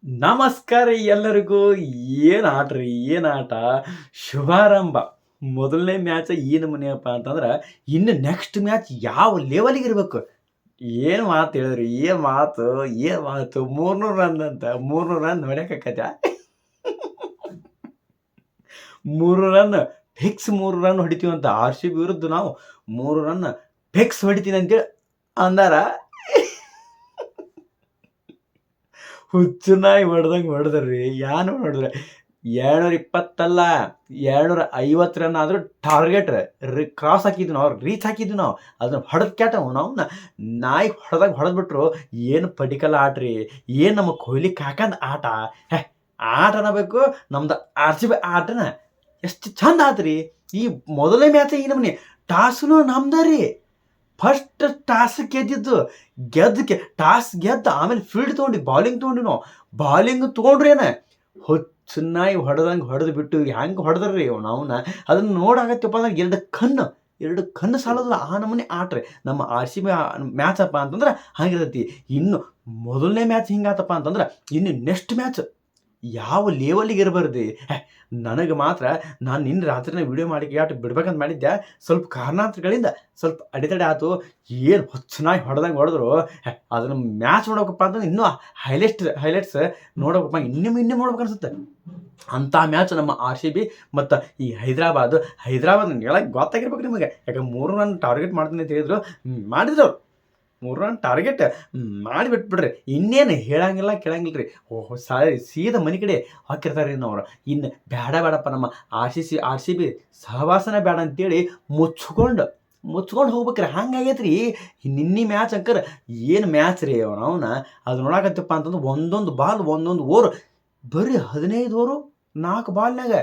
ನಮಸ್ಕಾರ ಎಲ್ಲರಿಗೂ. ಏನು ಆಟ್ರಿ, ಏನು ಆಟ ಶುಭಾರಂಭ. ಮೊದಲನೇ ಮ್ಯಾಚ್ ಈ ನಮೂನೆಯಪ್ಪ ಅಂತಂದ್ರೆ ಇನ್ನು ನೆಕ್ಸ್ಟ್ ಮ್ಯಾಚ್ ಯಾವ ಲೆವೆಲಿಗೆ ಇರಬೇಕು. ಏನು ಮಾತು ಹೇಳಿದ್ರಿ, ಏನು ಮಾತು 300 ರನ್ ಅಂತ. 300 ರನ್ ಹೊಡ್ಯಾಕತ್ತ. 3 ರನ್ ಫಿಕ್ಸ್, 3 ರನ್ ಹೊಡಿತೀವಂತ. ಆರ್ ಸಿ ಬಿ ವಿರುದ್ಧ ನಾವು 3 ರನ್ ಫಿಕ್ಸ್ ಹೊಡಿತೀನಿ ಅಂತೇಳಿ ಅಂದಾರ. ಹುಚ್ಚುನಾಯಿ ಹೊಡ್ದಂಗೆ ಹೊಡೆದ್ರಿ. ಏನು ಹೊಡೆದ್ರೆ 220 ಅಲ್ಲ, 250 ರನ್ ಆದರೂ ಟಾರ್ಗೆಟ್ ಕ್ರಾಸ್ ಹಾಕಿದ್ವಿ ನಾವು, ರೀಚ್ ಹಾಕಿದ್ವಿ ನಾವು. ಅದನ್ನ ಹೊಡೆದ್ ಕ್ಯಾಟ ನಾವು ನಾಯಿ ಹೊಡೆದಾಗ ಹೊಡೆದ್ಬಿಟ್ರು. ಏನು ಪಡಿಕಲ್ಲ ಆಟ್ರಿ, ಏನು ನಮ್ಮ ಕೊಹ್ಲಿ ಕಾಕಂದ ಆಟ. ಹೇ, ಆಟ ಅನ್ನಬೇಕು ನಮ್ದು ಆರ್ ಸಿ ಬಿ ಆಟನ. ಎಷ್ಟು ಚಂದ ಆತ್ರಿ ಈ ಮೊದಲನೇ ಮ್ಯಾಚ್. ಈ ನಮ್ನಿ ಟಾಸ್ನು ನಮ್ದ ರೀ. ಫಸ್ಟ್ ಟಾಸ್ ಗೆದ್ದಕ್ಕೆ ಟಾಸ್ ಗೆದ್ದು ಆಮೇಲೆ ಫೀಲ್ಡ್ ತೊಗೊಂಡು ಬಾಲಿಂಗ್ ತೊಗೊಂಡು ನಾವು. ಬಾಲಿಂಗ್ ತೊಗೊಂಡ್ರೇನೆ ಹುಚ್ಚುನಾಯಿ ಹೊಡೆದಂಗೆ ಹೊಡೆದು ಬಿಟ್ಟು ಹೆಂಗೆ ಹೊಡೆದ್ರಿ ನಾವನ್ನ. ಅದನ್ನು ನೋಡಾಗತ್ತಪ್ಪ ಅಂದ್ರೆ ಎರಡು ಕಣ್ಣು ಸಾಲೋದಿಲ್ಲ. ಆ ನಮೂನೆ ಆಟ್ರಿ ನಮ್ಮ ಆರ್ ಸಿ ಬಿ ಮ್ಯಾಚ್ ಅಪ್ಪ ಅಂತಂದ್ರೆ ಹಂಗಿರ್ತೈತಿ. ಇನ್ನು ಮೊದಲನೇ ಮ್ಯಾಚ್ ಹಿಂಗಾತಪ್ಪ ಅಂತಂದ್ರೆ ಇನ್ನು ನೆಕ್ಸ್ಟ್ ಮ್ಯಾಚ್ ಯಾವ ಲೆವೆಲಿಗೆ ಇರಬಾರ್ದು. ನನಗೆ ಮಾತ್ರ ನಾನು ನಿನ್ನ ರಾತ್ರಿನ ವಿಡಿಯೋ ಮಾಡಿ ಯಾಟ್ ಬಿಡ್ಬೇಕಂತ ಮಾಡಿದ್ದೆ. ಸ್ವಲ್ಪ ಕಾರಣಾಂತರಗಳಿಂದ ಸ್ವಲ್ಪ ಅಡೆತಡೆ ಆಯ್ತು. ಏನು ಹುಚ್ಚನಾಗಿ ಹೊಡೆದಂಗೆ ಹೊಡೆದ್ರು. ಅದನ್ನು ಮ್ಯಾಚ್ ನೋಡೋಕಪ್ಪ ಅಂತಂದ್ರೆ ಇನ್ನೂ ಹೈಲೈಟ್ಸ್ ನೋಡೋಕಪ್ಪ ಇನ್ನೂ ನೋಡ್ಬೇಕು ಅನ್ಸುತ್ತೆ. ಅಂಥ ಮ್ಯಾಚ್ ನಮ್ಮ ಆರ್ ಸಿ ಬಿ ಮತ್ತು ಈ ಹೈದರಾಬಾದ್ ಹೇಳಕ್ಕೆ ಗೊತ್ತಾಗಿರ್ಬೇಕು ನಿಮಗೆ. ಯಾಕಂದ್ರೆ 3 ರನ್ ಟಾರ್ಗೆಟ್ ಮಾಡ್ತೀನಿ ಅಂತ ಹೇಳಿದ್ರು, ಮಾಡಿದ್ರು. 3 ರನ್ ಟಾರ್ಗೆಟ್ ಮಾಡಿಬಿಟ್ಬಿಡ್ರಿ. ಇನ್ನೇನು ಹೇಳಂಗಿಲ್ಲ ಕೇಳಂಗಿಲ್ಲ ರೀ. ಓಹೋ ಸೀದಾ ಮನೆ ಕಡೆ ಹಾಕಿರ್ತಾರೆ ಅವ್ರು. ಇನ್ನು ಬೇಡಪ್ಪ ನಮ್ಮ ಆರ್ ಸಿ ಬಿ ಸಹವಾಸನ ಬೇಡ ಅಂತೇಳಿ ಮುಚ್ಕೊಂಡು ಹೋಗ್ಬೇಕ್ರಿ. ಹಂಗಾಗೈತ್ರಿ ನಿನ್ನೆ ಮ್ಯಾಚ್ ಅಂಕರ್. ಏನು ಮ್ಯಾಚ್ ರೀ ಅವನ. ಅದು ನೋಡಕತ್ತಪ್ಪ ಅಂತಂದ್ರೆ ಒಂದೊಂದು ಬಾಲ್ ಒಂದೊಂದು ಓವರ್ ಬರೀ 15 ಓವರು 4 ಬಾಲ್ನಾಗ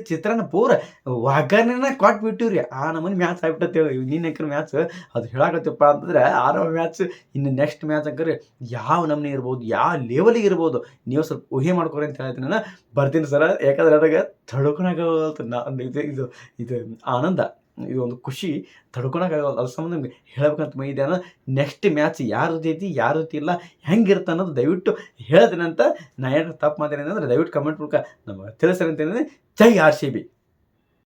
ಚಿತ್ರಾನ್ನ ಪೂರ ಒಗ್ಗರಣೆನ ಕೊಟ್ಬಿಟ್ಟಿವ್ರಿ. ಆ ನಮ್ಮನೆ ಮ್ಯಾಚ್ ಆಗ್ಬಿಟ್ಟತ್ತೇವೆ ನಿನ್ನ ಅಂಕರ್ ಮ್ಯಾಚ್. ಅದು ಹೇಳಕತ್ತಪ್ಪ ಅಂತಂದ್ರೆ 6ನೇ ಮ್ಯಾಚ್. ಇನ್ನು ನೆಕ್ಸ್ಟ್ ಮ್ಯಾಚ್ ಅಂಕರ್ ಯಾವ ನಮೂನೆ ಇರ್ಬೋದು, ಯಾವ ಲೆವೆಲಿಗೆ ಇರ್ಬೋದು, ನೀವು ಸ್ವಲ್ಪ ಊಹೆ ಮಾಡ್ಕೊರಿ ಅಂತ ಹೇಳ್ತೀನಿ. ನಾನು ಬರ್ತೀನಿ ಸರ. ಯಾಕಂದ್ರೆ ನನಗೆ ತಡ್ಕೊಳಕ್ಕಾಗಲ್ಲ ಇದು ಆನಂದ, ಇದು ಒಂದು ಖುಷಿ ತಡ್ಕೊಳಕ್ಕಾಗಲ್ಲ. ಅದ್ರ ಸಂಬಂಧ ನಿಮ್ಗೆ ಹೇಳ್ಬೇಕಂತ ಮೈದೆ. ನೆಕ್ಸ್ಟ್ ಮ್ಯಾಚ್ ಯಾರ ಜೊತೆ ಐತಿ, ಯಾರ ಜೊತೆ ಇಲ್ಲ, ಹೆಂಗಿರುತ್ತೆ ಅನ್ನೋದು ದಯವಿಟ್ಟು ಹೇಳ್ತೀನಿ. ಅಂತ ನಾ ಏನು ತಪ್ಪು ಮಾತಾಡಿದೆ ಅಂದರೆ ದಯವಿಟ್ಟು ಕಮೆಂಟ್ ಮೂಲಕ ನಮಗೆ ತಿಳಿಸ್ರಿ ಅಂತೇಳಿದ್ರೆ. ಜೈ ಆರ್ ಸಿ ಬಿ.